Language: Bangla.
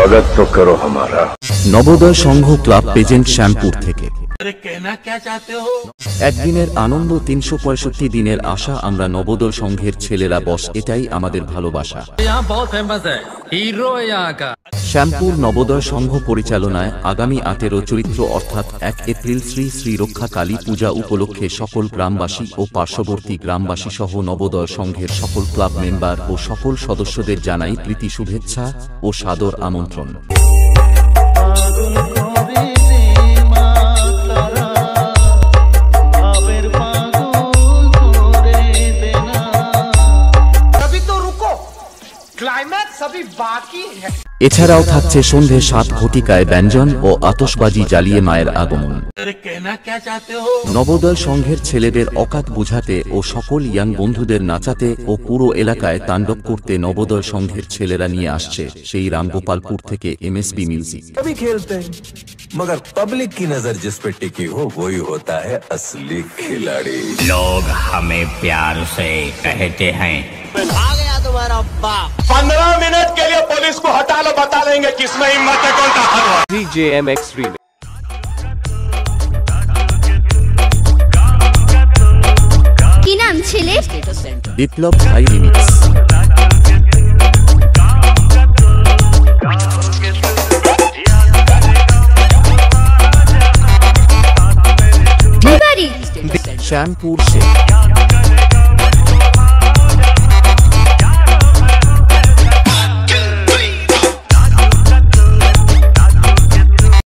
स्वागत तो करो हमारा। নবোদয় সংঘ ক্লাব পেজেন্ট শ্যামপুর থেকে। अरे कहना क्या चाहते हो? একদিনের আনন্দ ৩৬৫ দিনের আশা আমরা নবোদয় সংঘের ছেলেরা বস, এটাই আমাদের ভালোবাসা। यहाँ बहुत फेमस है, हीरो है यहाँ का। শ্যামপুর নবোদয় সংঘ পরিচালনায় আগামী ১৮ চৈত্র অর্থাৎ ১ এপ্রিল শ্রী শ্রী রক্ষা কালী পূজা উপলক্ষে সকল গ্রামবাসী ও পার্শ্ববর্তী গ্রামবাসী সহ নবোদয় সংঘের সকল ক্লাব মেম্বার ও সকল সদস্যদের জানাই প্রীতি শুভেচ্ছা ও সাদর আমন্ত্রণ। এছাড়াও থাকছে সন্ধে ৭ ঘটিকায় ব্যঞ্জন ও আতশবাজি জ্বালিয়ে মায়ের আগমন। अरे कहना क्या चाहते हो? নবোদয় সংঘের ছেলেদের অকাত বুঝাতে ও সকল ইয়াং বন্ধুদের নাচাতে ও পুরো এলাকায় তাণ্ডব করতে নবোদয় সংঘের ছেলেরা নিয়ে আসছে সেই রামগোপালপুর থেকে এমএসবি মিউজিক। सभी खेलते हैं मगर पब्लिक की नजर जिस पे टिकी हो वही होता है असली खिलाड़ी। लोग हमें प्यार से कहते हैं 15 मिनट के लिए पुलिस को हटा लो, बता देंगे किसमें हिम्मत है, कौन ताकत है। DJMX remix। কি নাম ছেলে? বিপ্লব ভাই রিমিক্স। বাড়ি শ্যামপুর শেখ।